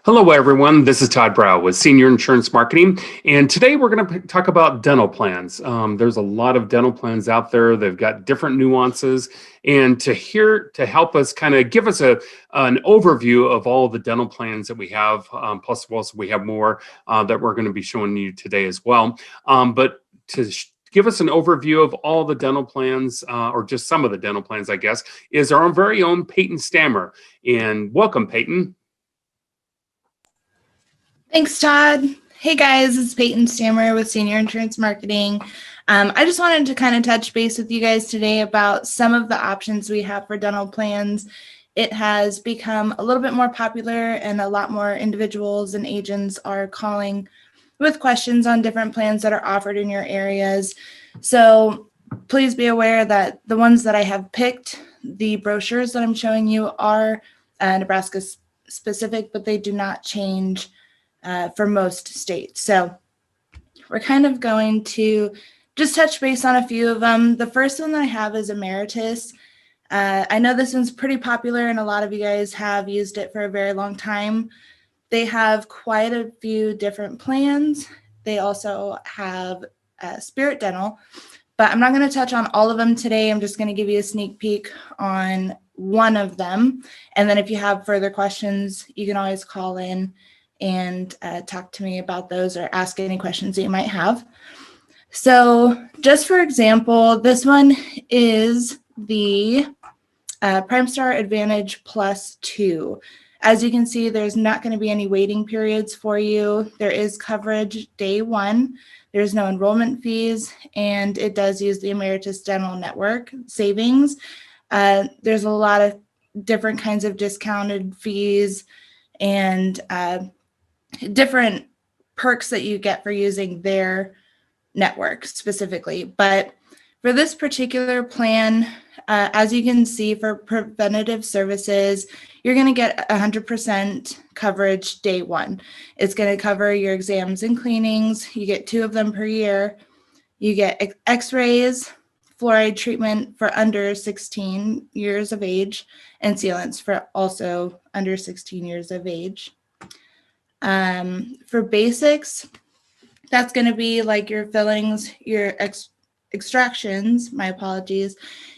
Hello, everyone. This is Todd Brow with Senior Insurance Marketing, and today we're going to talk about dental plans. There's a lot of dental plans out there. They've got different nuances, and to help us kind of give us an overview of all the dental plans that we have. Plus, also we have more that we're going to be showing you today as well. But to give us an overview of all the dental plans, or just some of the dental plans, I guess, is our very own Peyton Stammer. And welcome, Peyton. Thanks, Todd. Hey guys, it's Peyton Stammer with Senior Insurance Marketing. I just wanted to kind of touch base with you guys today about some of the options we have for dental plans. It has become a little bit more popular and a lot more individuals and agents are calling with questions on different plans that are offered in your areas. So please be aware that the ones that I have picked, the brochures that I'm showing you are Nebraska specific, but they do not change for most states. So we're kind of going to just touch base on a few of them. The first one that I have is Emeritus. I know this one's pretty popular and a lot of you guys have used it for a very long time. They have quite a few different plans. They also have Spirit Dental, but I'm not going to touch on all of them today. I'm just going to give you a sneak peek on one of them. And then if you have further questions, you can always call in and talk to me about those or ask any questions that you might have. So just for example, this one is the Prime Star Advantage Plus 2. As you can see, there's not going to be any waiting periods for you. There is coverage day one. There's no enrollment fees, and it does use the Emeritus Dental Network savings. There's a lot of different kinds of discounted fees and different perks that you get for using their network specifically. But for this particular plan, as you can see, for preventative services, you're going to get 100% coverage day one. It's going to cover your exams and cleanings. You get 2 of them per year. You get x-rays, fluoride treatment for under 16 years of age, and sealants for also under 16 years of age. For basics, that's going to be like your fillings, your extractions, my apologies.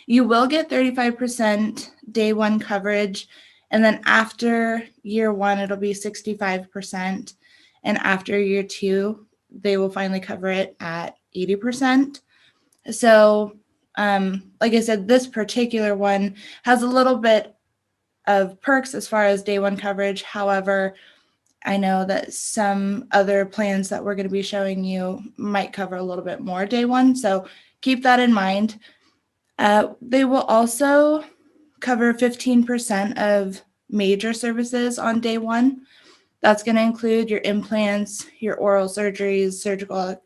You will get 35% day one coverage, and then after year one, it'll be 65%. And after year 2, they will finally cover it at 80%. So, like I said, this particular one has a little bit of perks as far as day one coverage. However, I know that some other plans that we're going to be showing you might cover a little bit more day one, so keep that in mind. They will also cover 15% of major services on day one. That's going to include your implants, your oral surgeries, surgical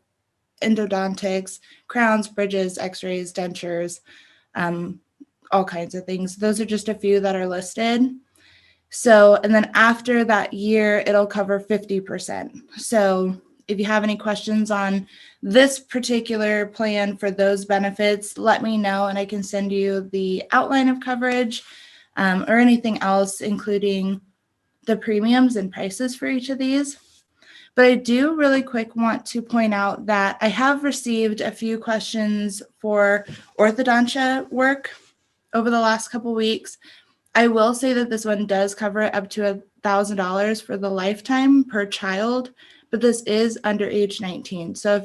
endodontics, crowns, bridges, x-rays, dentures, all kinds of things. Those are just a few that are listed. So, and then after that year, it'll cover 50%. So if you have any questions on this particular plan for those benefits, let me know and I can send you the outline of coverage or anything else, including the premiums and prices for each of these. But I do really quick want to point out that I have received a few questions for orthodontia work over the last couple weeks. I will say that this one does cover up to $1,000 for the lifetime per child, but this is under age 19. So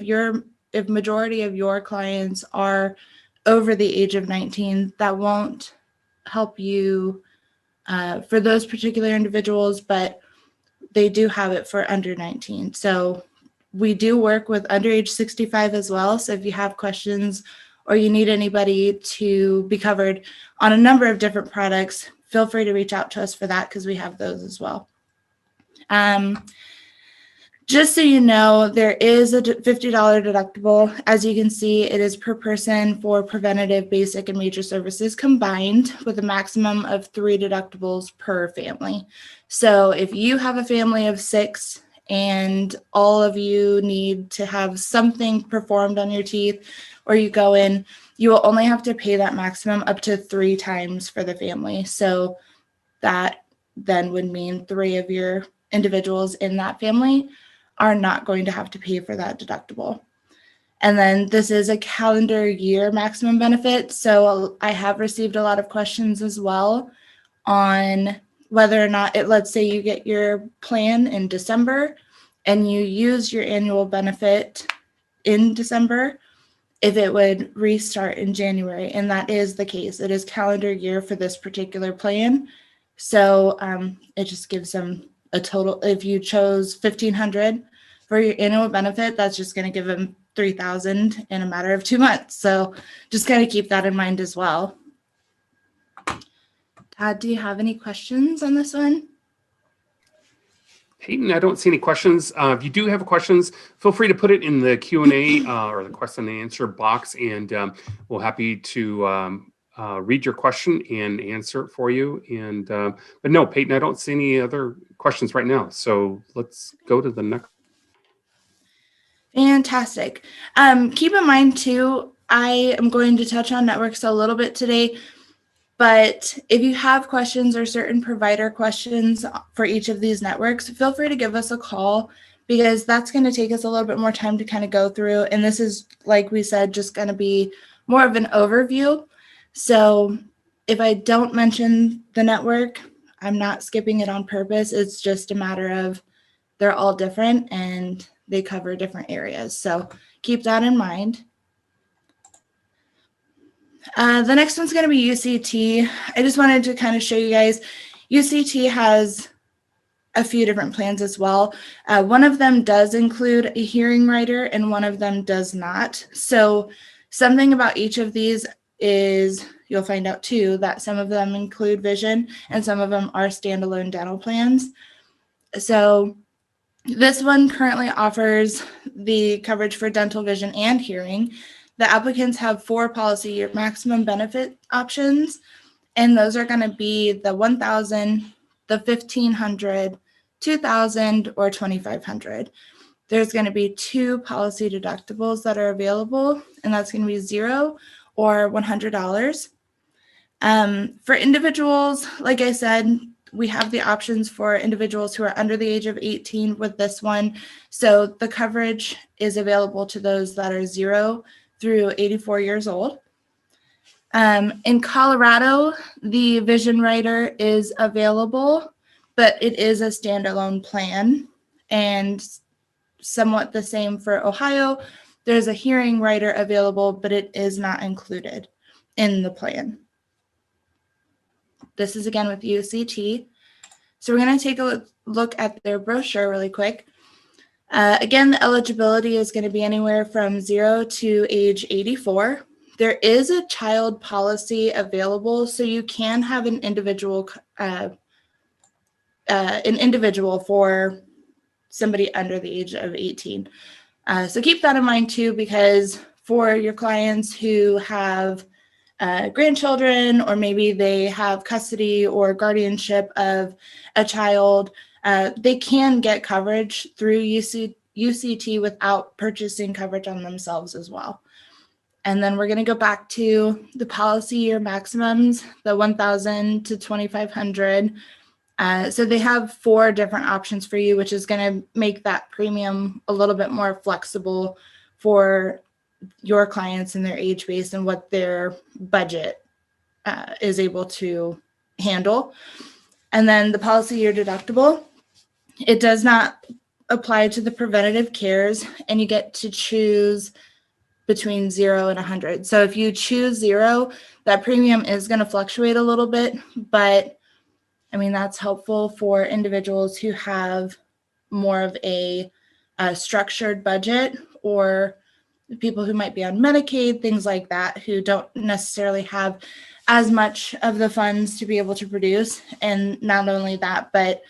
if majority of your clients are over the age of 19, that won't help you for those particular individuals, but they do have it for under 19. So we do work with under age 65 as well. So if you have questions or you need anybody to be covered on a number of different products, feel free to reach out to us for that because we have those as well. Just so you know, there is a $50 deductible. As you can see, it is per person for preventative, basic, and major services combined with a maximum of 3 deductibles per family. So if you have a family of 6 and all of you need to have something performed on your teeth, or you go in, you will only have to pay that maximum up to 3 times for the family. So that then would mean 3 of your individuals in that family are not going to have to pay for that deductible. And then this is a calendar year maximum benefit. So I have received a lot of questions as well on whether or not let's say you get your plan in December and you use your annual benefit in December, if it would restart in January. And that is the case. It is calendar year for this particular plan. So it just gives them a total. If you chose $1,500 for your annual benefit, that's just going to give them $3,000 in a matter of 2 months. So just kind of keep that in mind as well. Todd, do you have any questions on this one? Peyton, I don't see any questions. If you do have questions, feel free to put it in the Q&A or the question and answer box, and we'll happy to read your question and answer it for you. And but no, Peyton, I don't see any other questions right now. So let's go to the next. Fantastic. Keep in mind too, I am going to touch on networks a little bit today, but if you have questions or certain provider questions for each of these networks, feel free to give us a call, because that's going to take us a little bit more time to kind of go through. And this is, like we said, just going to be more of an overview. So if I don't mention the network, I'm not skipping it on purpose. It's just a matter of they're all different and they cover different areas. So keep that in mind. The next one's going to be UCT. I just wanted to kind of show you guys, UCT has a few different plans as well. One of them does include a hearing writer and one of them does not. So something about each of these is, you'll find out too, that some of them include vision and some of them are standalone dental plans. So this one currently offers the coverage for dental, vision, and hearing. The applicants have 4 policy year maximum benefit options, and those are going to be the $1,000, the $1,500, $2,000, or $2,500. There's going to be 2 policy deductibles that are available, and that's going to be $0 or $100. For individuals, like I said, we have the options for individuals who are under the age of 18 with this one. So the coverage is available to those that are 0 through 84 years old. In Colorado, the vision writer is available, but it is a standalone plan, and somewhat the same for Ohio. There's a hearing writer available, but it is not included in the plan. This is again with UCT. So we're going to take a look at their brochure really quick. Again, the eligibility is going to be anywhere from 0 to age 84. There is a child policy available, so you can have an individual for somebody under the age of 18. So keep that in mind too, because for your clients who have grandchildren, or maybe they have custody or guardianship of a child, they can get coverage through UCT without purchasing coverage on themselves as well. And then we're going to go back to the policy year maximums, the $1,000 to $2,500. So they have 4 different options for you, which is going to make that premium a little bit more flexible for your clients and their age base and what their budget is able to handle. And then the policy year deductible, it does not apply to the preventative cares, and you get to choose between 0 and 100. So if you choose 0, that premium is going to fluctuate a little bit, but I mean, that's helpful for individuals who have more of a structured budget, or people who might be on Medicaid, things like that, who don't necessarily have as much of the funds to be able to produce. And not only that, but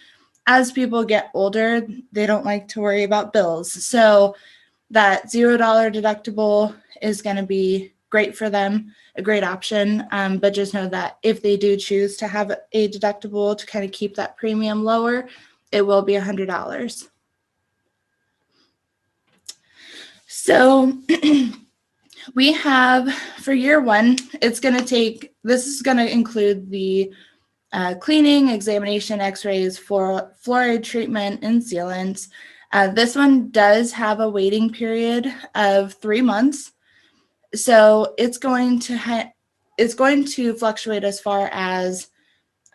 as people get older, they don't like to worry about bills. So that $0 deductible is going to be great for them, a great option. But just know that if they do choose to have a deductible to kind of keep that premium lower, it will be $100. So we have, for year 1, this is going to include the cleaning, examination, x-rays, fluoride treatment, and sealants. This one does have a waiting period of 3 months. So it's going to fluctuate as far as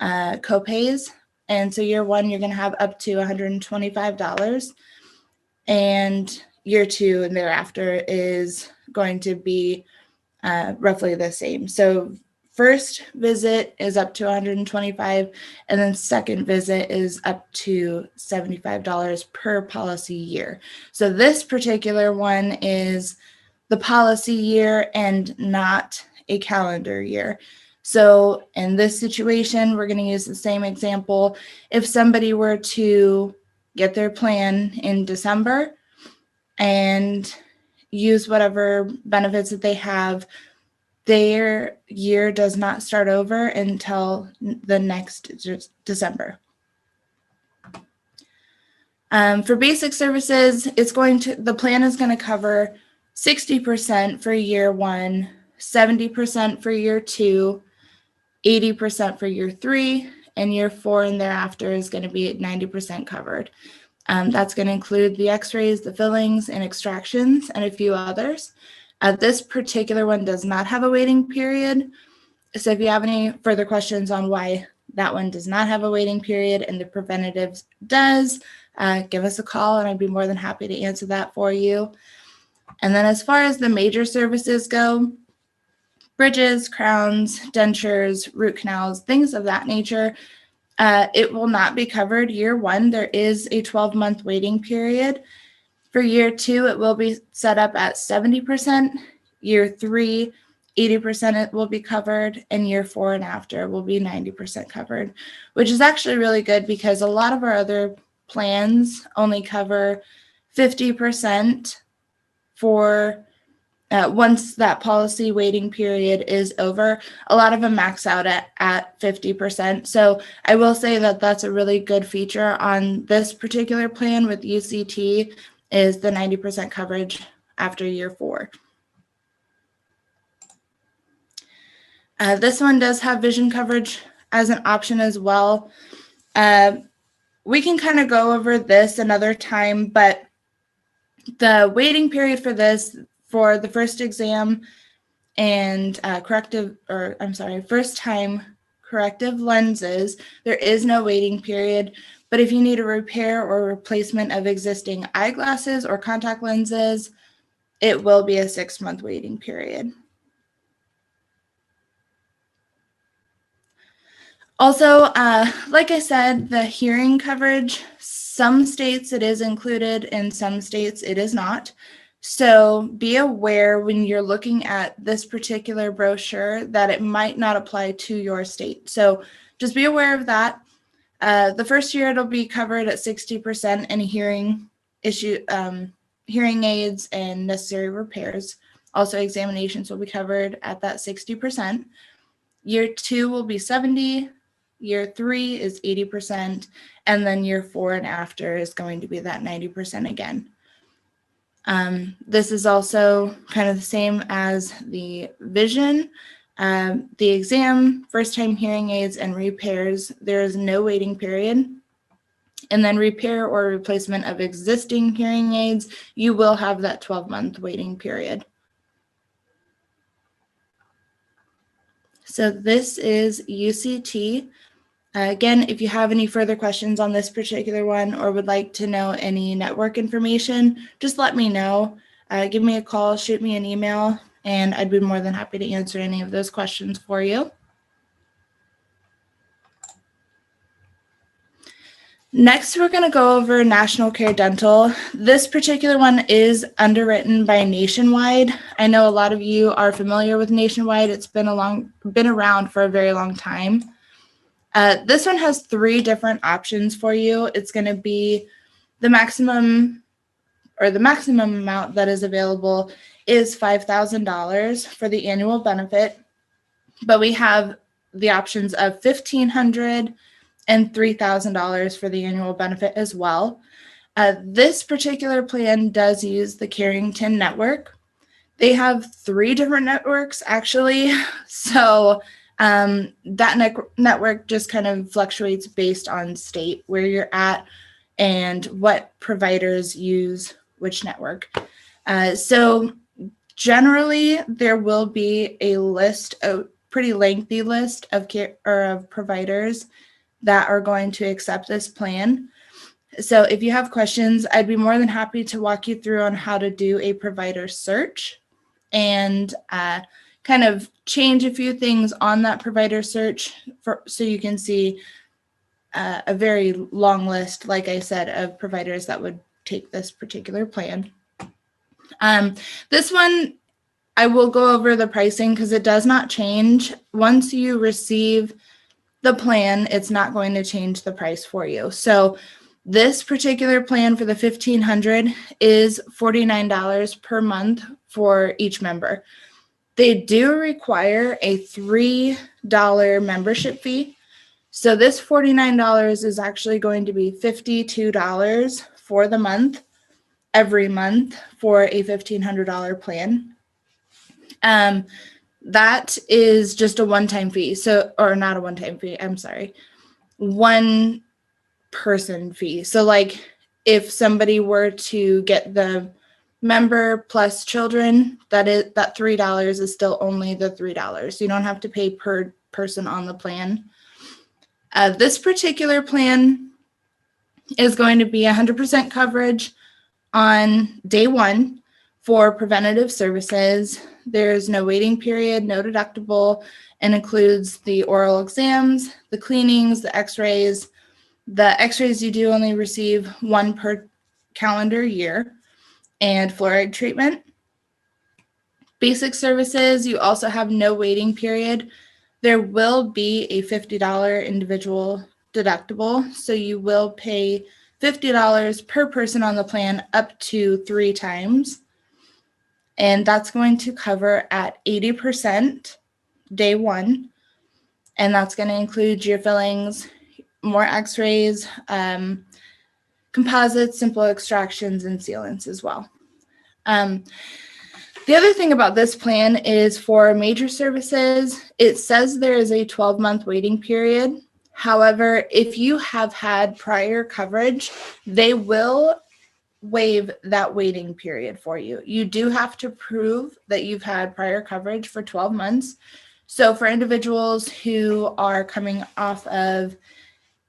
copays. And so year one, you're going to have up to $125. And year two and thereafter is going to be roughly the same. So first visit is up to $125, and then second visit is up to $75 per policy year. So this particular one is the policy year and not a calendar year. So in this situation, we're going to use the same example. If somebody were to get their plan in December and use whatever benefits that they have, their year does not start over until the next December. For basic services, the plan is going to cover 60% for year one, 70% for year two, 80% for year three, and year four and thereafter is going to be at 90% covered. That's going to include the x-rays, the fillings, and extractions, and a few others. This particular one does not have a waiting period. So if you have any further questions on why that one does not have a waiting period and the preventative does, give us a call and I'd be more than happy to answer that for you. And then as far as the major services go, bridges, crowns, dentures, root canals, things of that nature, it will not be covered year one. There is a 12-month waiting period. For year two, it will be set up at 70%. Year three, 80% it will be covered, and year four and after will be 90% covered, which is actually really good because a lot of our other plans only cover 50% for once that policy waiting period is over. A lot of them max out at 50%. So I will say that that's a really good feature on this particular plan with UCT is the 90% coverage after year four. This one does have vision coverage as an option as well. We can kind of go over this another time, but the waiting period for this, for the first exam and first time corrective lenses, there is no waiting period. But if you need a repair or replacement of existing eyeglasses or contact lenses, it will be a 6-month waiting period. Also, like I said, the hearing coverage, some states it is included, in some states it is not. So be aware when you're looking at this particular brochure that it might not apply to your state. So just be aware of that. The first year it'll be covered at 60% and hearing aids and necessary repairs. Also examinations will be covered at that 60%. Year two will be 70%. Year three is 80%. And then year four and after is going to be that 90% again. This is also kind of the same as the vision. The exam, first-time hearing aids, and repairs, there is no waiting period. And then repair or replacement of existing hearing aids, you will have that 12-month waiting period. So this is UCT. Again, if you have any further questions on this particular one or would like to know any network information, just let me know. Give me a call, shoot me an email, and I'd be more than happy to answer any of those questions for you. Next, we're going to go over National Care Dental. This particular one is underwritten by Nationwide. I know a lot of you are familiar with Nationwide. It's been around for a very long time. This one has 3 different options for you. It's going to be the maximum amount that is available is $5,000 for the annual benefit, but we have the options of $1,500 and $3,000 for the annual benefit as well. This particular plan does use the Carrington network. They have 3 different networks actually, so That network just kind of fluctuates based on state where you're at and what providers use which network. So generally, there will be a list, a pretty lengthy list of providers that are going to accept this plan. So if you have questions, I'd be more than happy to walk you through on how to do a provider search and kind of change a few things on that provider search so you can see a very long list, like I said, of providers that would take this particular plan. This one, I will go over the pricing because it does not change. Once you receive the plan, it's not going to change the price for you. So this particular plan for the $1,500 is $49 per month for each member. They do require a $3 membership fee. So this $49 is actually going to be $52 for the month, every month for a $1,500 plan. That is just a one-time fee. So, or not a one-time fee, I'm sorry. One person fee. So like if somebody were to get the member plus children, that $3 is still only the $3. You don't have to pay per person on the plan. This particular plan is going to be 100% coverage on day one for preventative services. There's no waiting period, no deductible, and includes the oral exams, the cleanings, the x-rays. The x-rays you do only receive one per calendar year, and fluoride treatment. Basic services, you also have no waiting period. There will be a $50 individual deductible, so you will pay $50 per person on the plan up to 3 times. And that's going to cover at 80% day one. And that's going to include your fillings, more x-rays, composites, simple extractions, and sealants as well. The other thing about this plan is for major services, it says there is a 12-month waiting period. However, if you have had prior coverage, they will waive that waiting period for you. You do have to prove that you've had prior coverage for 12 months. So for individuals who are coming off of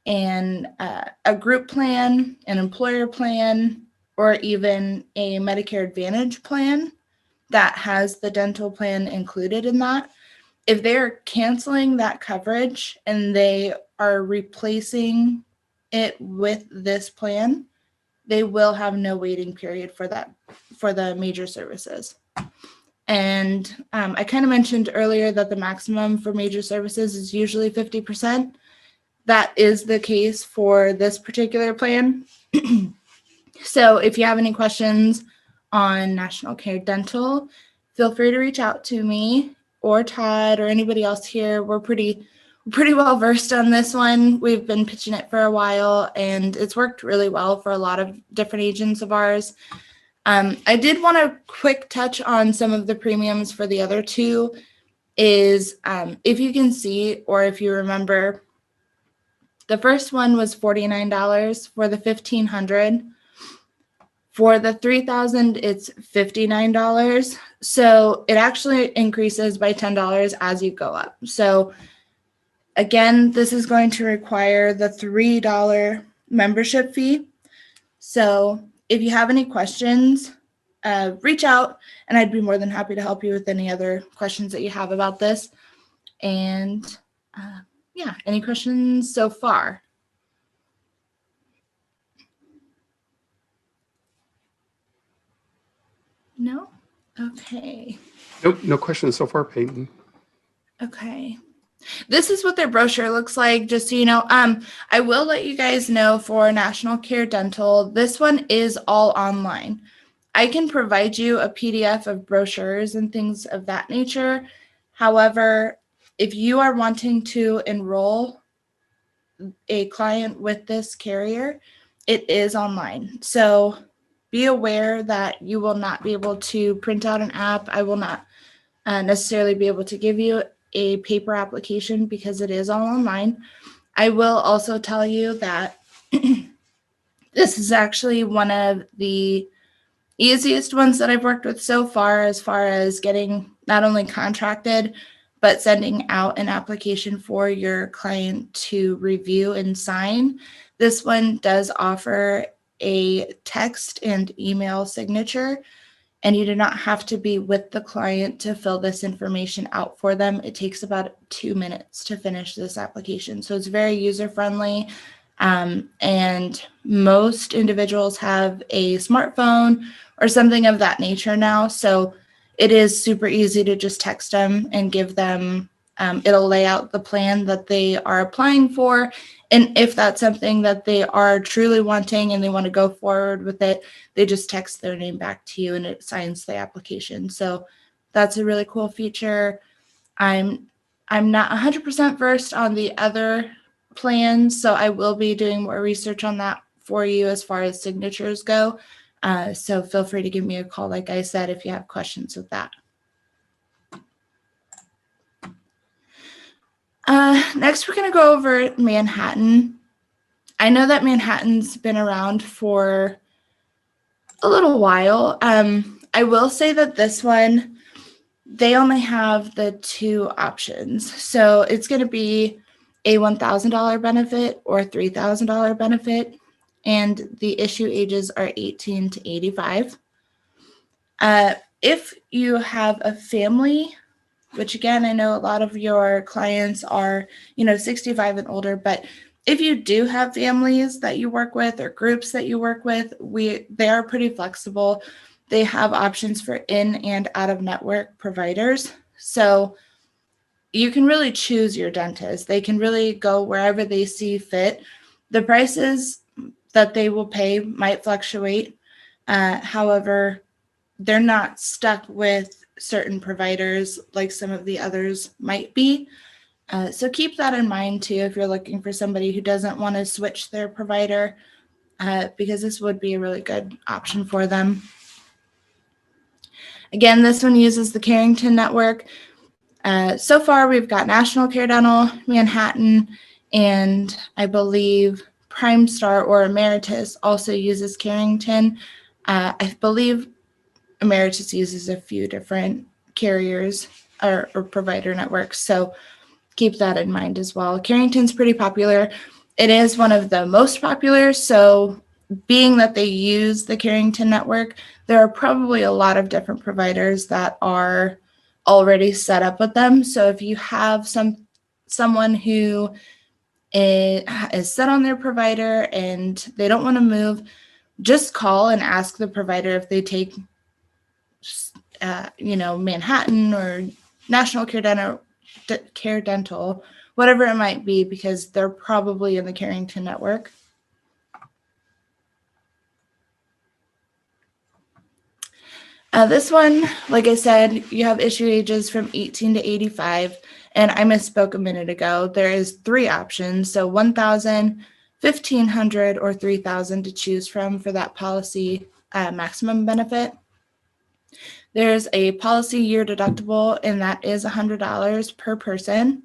a group plan, an employer plan, or even a Medicare Advantage plan that has the dental plan included in that, if they're canceling that coverage and they are replacing it with this plan, they will have no waiting period for that, for the major services. And I kind of mentioned earlier that the maximum for major services is usually 50%. That is the case for this particular plan. So if you have any questions on National Care Dental, feel free to reach out to me or Todd or anybody else here. We're pretty well versed on this one. We've been pitching it for a while and it's worked really well for a lot of different agents of ours. I did want to quick touch on some of the premiums for the other two is if you can see, or if you remember, the first one was $49 for the $1,500. For the $3,000, it's $59. So it actually increases by $10 as you go up. So again, this is going to require the $3 membership fee. So if you have any questions, reach out and I'd be more than happy to help you with any other questions that you have about this. And yeah, any questions so far? No? Okay. Nope, no questions so far, Peyton. Okay. This is what their brochure looks like, just so you know. I will let you guys know for National Care Dental, this one is all online. I can provide you a PDF of brochures and things of that nature. However, if you are wanting to enroll a client with this carrier, it is online. So be aware that you will not be able to print out an app. I will not necessarily be able to give you a paper application because it is all online. I will also tell you that this is actually one of the easiest ones that I've worked with so far as getting not only contracted, but sending out an application for your client to review and sign. This one does offer a text and email signature, and you do not have to be with the client to fill this information out for them. It takes about 2 minutes to finish this application. So it's very user-friendly. And most individuals have a smartphone or something of that nature now. So it is super easy to just text them and give them, it'll lay out the plan that they are applying for. And if that's something that they are truly wanting and they want to go forward with it, they just text their name back to you and it signs the application. So that's a really cool feature. I'm not 100% versed on the other plans, so I will be doing more research on that for you as far as signatures go. So feel free to give me a call, like I said, if you have questions with that. Next, we're going to go over Manhattan. I know that Manhattan's been around for a little while. I will say that this one, they only have the 2 options. So it's going to be a $1,000 benefit or $3,000 benefit, and the issue ages are 18 to 85. If you have a family, which again, I know a lot of your clients are, 65 and older, but if you do have families that you work with or groups that you work with, they are pretty flexible. They have options for in and out of network providers. So you can really choose your dentist. They can really go wherever they see fit. The prices that they will pay might fluctuate. However, they're not stuck with certain providers like some of the others might be. So keep that in mind too if you're looking for somebody who doesn't want to switch their provider, because this would be a really good option for them. Again, this one uses the Carrington network. So far, we've got National Care Dental, Manhattan, and I believe Prime Star or Emeritus also uses Carrington. I believe Emeritus uses a few different carriers or provider networks, so keep that in mind as well. Carrington's pretty popular. It is one of the most popular, so being that they use the Carrington network, there are probably a lot of different providers that are already set up with them. So if you have someone who is set on their provider and they don't want to move, just call and ask the provider if they take Manhattan or National Care Dental, whatever it might be, because they're probably in the Carrington network. This one, like I said, you have issue ages from 18 to 85, and I misspoke a minute ago. There is 3 options, so 1,000, 1,500, or 3,000 to choose from for that policy maximum benefit. There's a policy year deductible, and that is $100 per person.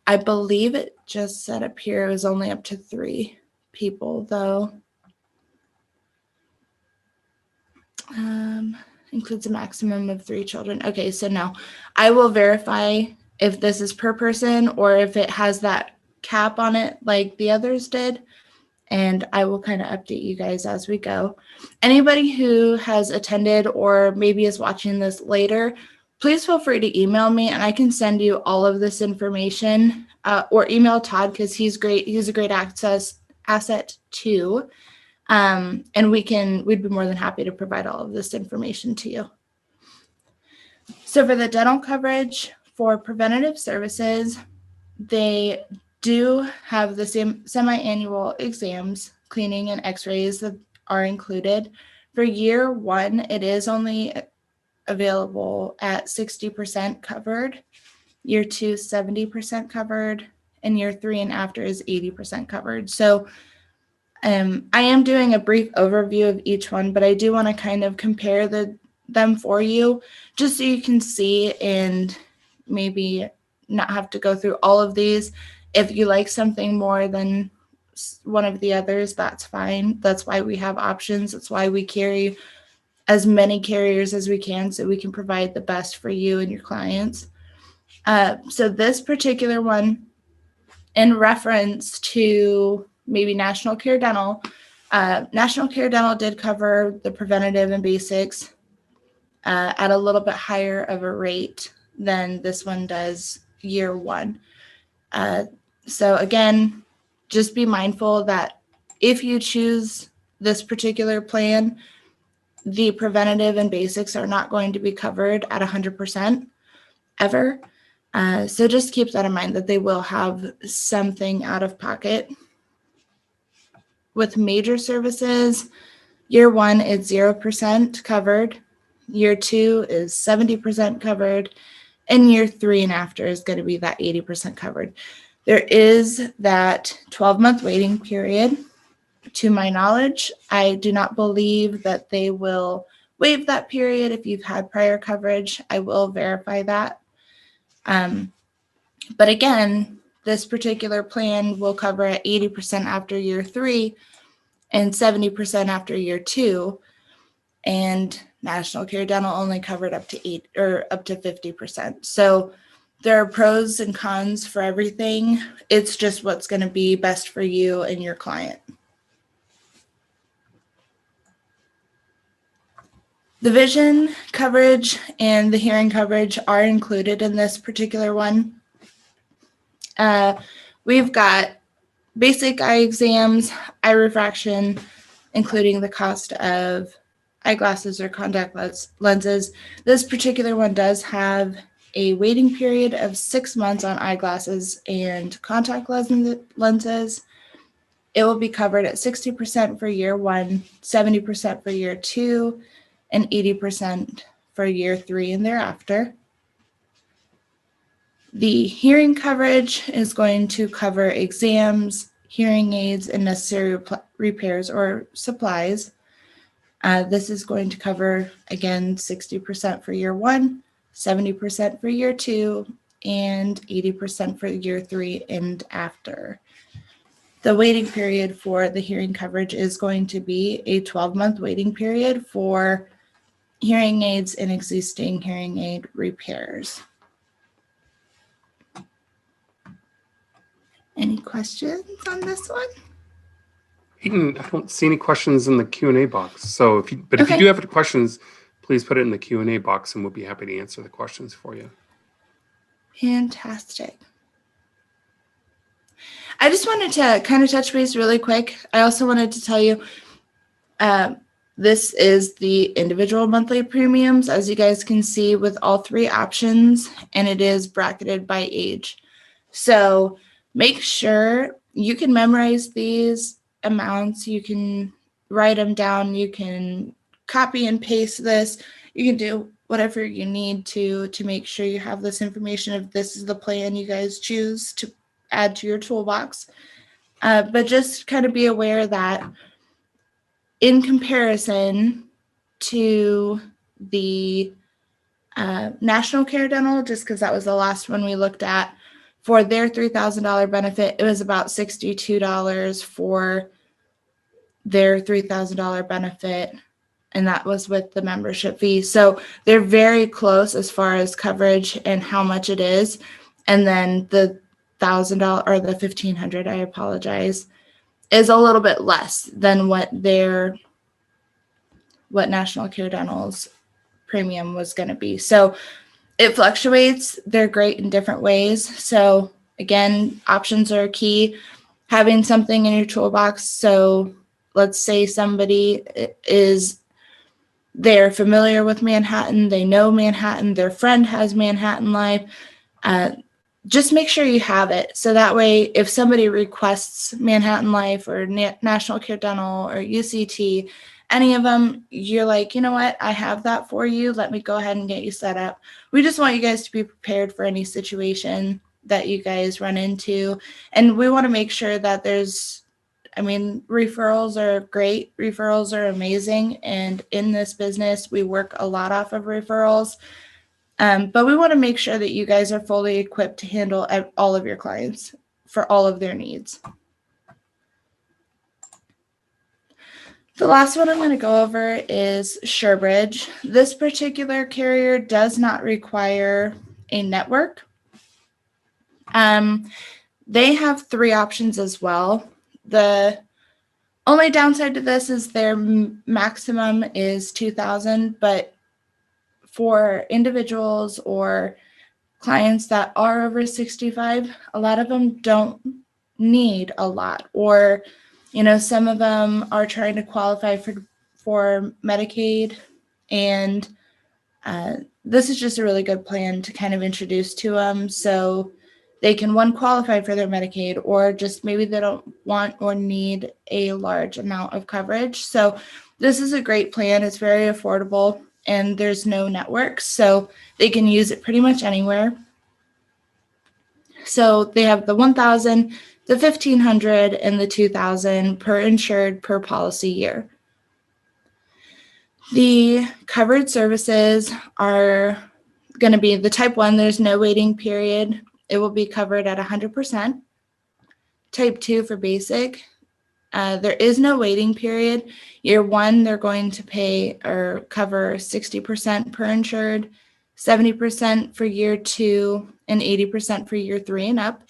I believe it just said up here it was only up to 3 people, though. Includes a maximum of 3 children. Okay, so no, I will verify if this is per person or if it has that cap on it like the others did, and I will kind of update you guys as we go. Anybody who has attended or maybe is watching this later, please feel free to email me and I can send you all of this information, or email Todd because he's great. He's a great asset too. And we'd be more than happy to provide all of this information to you. So for the dental coverage for preventative services, they do have the same semi-annual exams, cleaning, and x-rays that are included. For year 1, it is only available at 60% covered. Year 2, 70% covered. And year 3 and after is 80% covered. So I am doing a brief overview of each one, but I do want to kind of compare them for you just so you can see and maybe not have to go through all of these. If you like something more than one of the others, that's fine. That's why we have options. That's why we carry as many carriers as we can so we can provide the best for you and your clients. So this particular one, in reference to maybe National Care Dental, National Care Dental did cover the preventative and basics at a little bit higher of a rate than this one does year one. So again, just be mindful that if you choose this particular plan, the preventative and basics are not going to be covered at 100% ever. So just keep that in mind, that they will have something out of pocket. With major services, year one is 0% covered. Year two is 70% covered. And year three and after is going to be that 80% covered. There is that 12-month waiting period. To my knowledge, I do not believe that they will waive that period if you've had prior coverage. I will verify that. But again, this particular plan will cover at 80% after year three and 70% after year two. And National Care Dental only covered up to 50%. So there are pros and cons for everything. It's just what's going to be best for you and your client. The vision coverage and the hearing coverage are included in this particular one. We've got basic eye exams, eye refraction, including the cost of eyeglasses or contact lenses. This particular one does have a waiting period of 6 months on eyeglasses and contact lenses. It will be covered at 60% for year one, 70% for year two, and 80% for year three and thereafter. The hearing coverage is going to cover exams, hearing aids, and necessary repairs or supplies. This is going to cover, again, 60% for year one, 70% for year two, and 80% for year three and after. The waiting period for the hearing coverage is going to be a 12-month waiting period for hearing aids and existing hearing aid repairs. Any questions on this one? Peyton, I don't see any questions in the Q&A box. So, if you do have any questions, please put it in the Q&A box, and we'll be happy to answer the questions for you. Fantastic. I just wanted to kind of touch base really quick. I also wanted to tell you, this is the individual monthly premiums, as you guys can see, with all three options, and it is bracketed by age. So make sure you can memorize these amounts. You can write them down. You can copy and paste this. You can do whatever you need to make sure you have this information if this is the plan you guys choose to add to your toolbox. But just kind of be aware that in comparison to the National Care Dental, just because that was the last one we looked at, for their $3,000 benefit, it was about $62 for their $3,000 benefit, and that was with the membership fee. So they're very close as far as coverage and how much it is. And then the $1,000 or the $1,500, I apologize, is a little bit less than what National Care Dental's premium was going to be. So it fluctuates. They're great in different ways. So again, options are key. Having something in your toolbox. So let's say somebody they're familiar with Manhattan, they know Manhattan, their friend has Manhattan Life. Just make sure you have it. So that way, if somebody requests Manhattan Life or National Care Dental or UCT, any of them, you're like, you know what, I have that for you. Let me go ahead and get you set up. We just want you guys to be prepared for any situation that you guys run into. And we want to make sure that referrals are great. Referrals are amazing. And in this business, we work a lot off of referrals. But we want to make sure that you guys are fully equipped to handle all of your clients for all of their needs. The last one I'm going to go over is Sherbridge. This particular carrier does not require a network. They have 3 options as well. The only downside to this is their maximum is $2,000, but for individuals or clients that are over 65, a lot of them don't need a lot, or some of them are trying to qualify for Medicaid, and this is just a really good plan to kind of introduce to them so they can, one, qualify for their Medicaid, or just maybe they don't want or need a large amount of coverage. So this is a great plan. It's very affordable, and there's no network, so they can use it pretty much anywhere. So they have the 1,000, the 1,500, and the 2,000 per insured per policy year. The covered services are going to be the type 1, there's no waiting period. It will be covered at 100%. Type 2 for basic, there is no waiting period. Year 1, they're going to pay or cover 60% per insured, 70% for year 2, and 80% for year 3 and up.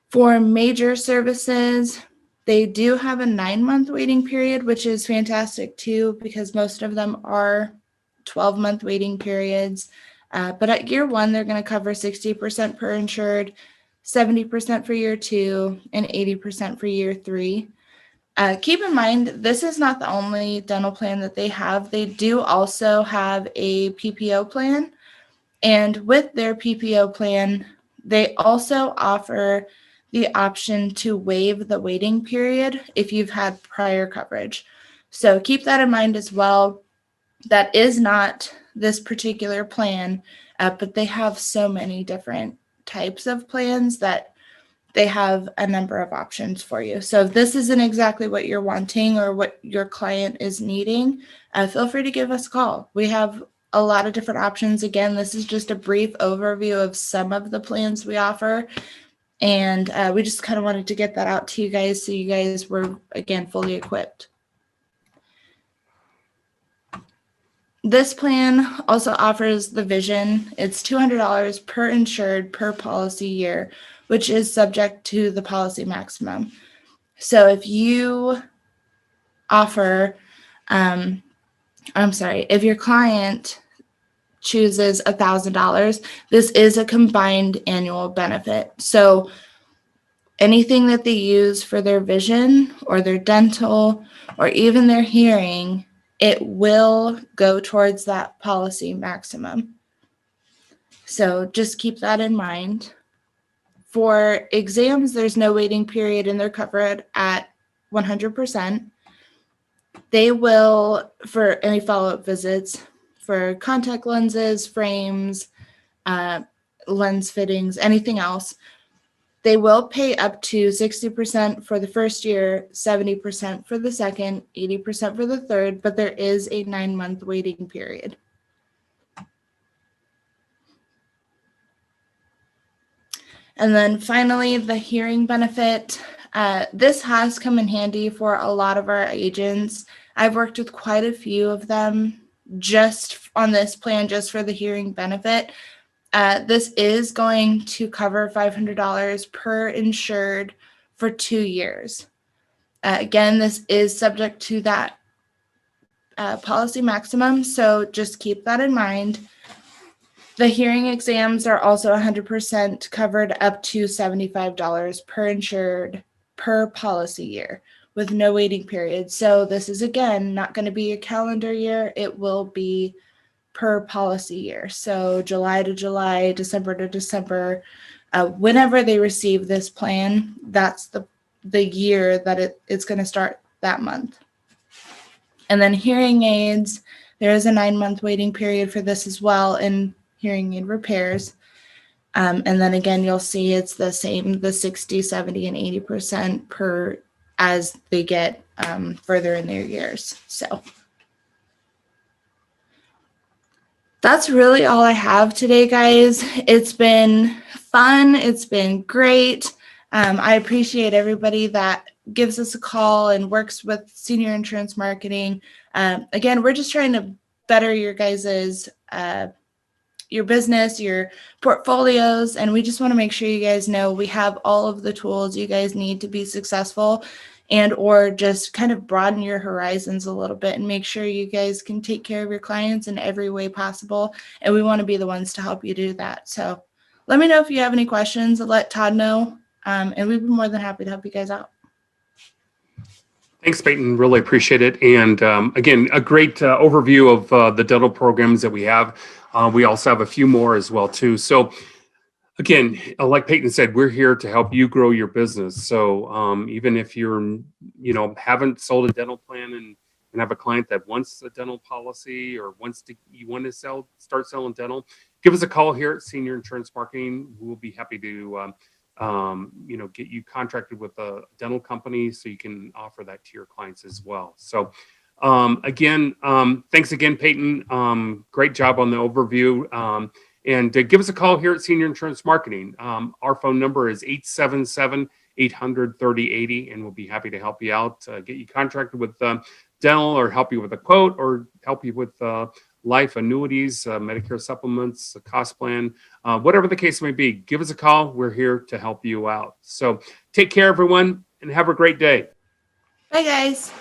For major services, they do have a 9-month waiting period, which is fantastic too, because most of them are 12-month waiting periods. But at year 1, they're going to cover 60% per insured, 70% for year 2, and 80% for year 3. Keep in mind, this is not the only dental plan that they have. They do also have a PPO plan. And with their PPO plan, they also offer the option to waive the waiting period if you've had prior coverage. So keep that in mind as well. That is not this particular plan, but they have so many different types of plans that they have a number of options for you. So if this isn't exactly what you're wanting or what your client is needing, feel free to give us a call. We have a lot of different options. Again, this is just a brief overview of some of the plans we offer. And we just kind of wanted to get that out to you guys so you guys were, again, fully equipped. This plan also offers the vision. It's $200 per insured per policy year, which is subject to the policy maximum. So if you offer, if your client chooses $1,000, this is a combined annual benefit. So anything that they use for their vision or their dental or even their hearing, it will go towards that policy maximum. So just keep that in mind. For exams, there's no waiting period and they're covered at 100%. They will, for any follow-up visits, for contact lenses, frames, lens fittings, anything else, they will pay up to 60% for the first year, 70% for the second, 80% for the third, but there is a 9-month waiting period. And then finally, the hearing benefit. This has come in handy for a lot of our agents. I've worked with quite a few of them just on this plan, just for the hearing benefit. This is going to cover $500 per insured for 2 years. Again, this is subject to that policy maximum, so just keep that in mind. The hearing exams are also 100% covered up to $75 per insured per policy year with no waiting period. So this is, again, not going to be a calendar year. It will be per policy year. So July to July, December to December, whenever they receive this plan, that's the year that it's going to start that month. And then hearing aids, there is a 9-month waiting period for this as well in hearing aid repairs. And then again, you'll see it's the same, the 60, 70, and 80% per as they get further in their years. So That's really all I have today, guys. It's been fun. It's been great. I appreciate everybody that gives us a call and works with senior insurance marketing. Again, we're just trying to better your guys's your business, your portfolios, and we just want to make sure you guys know we have all of the tools you guys need to be successful and or just kind of broaden your horizons a little bit and make sure you guys can take care of your clients in every way possible. And we want to be the ones to help you do that. So let me know if you have any questions. Let Todd know, and we'd be more than happy to help you guys out. Thanks, Peyton. Really appreciate it. And again, a great overview of the dental programs that we have. We also have a few more as well, too. So again, like Peyton said, we're here to help you grow your business. So even if you're, haven't sold a dental plan and have a client that wants a dental policy or you want to start selling dental, give us a call here at Senior Insurance Marketing. We'll be happy to get you contracted with a dental company so you can offer that to your clients as well. So thanks again, Peyton. Great job on the overview. And give us a call here at Senior Insurance Marketing. Our phone number is 877-800-3080, and we'll be happy to help you out, get you contracted with dental or help you with a quote or help you with life annuities, Medicare supplements, a cost plan, whatever the case may be. Give us a call. We're here to help you out. So take care, everyone, and have a great day. Bye, guys.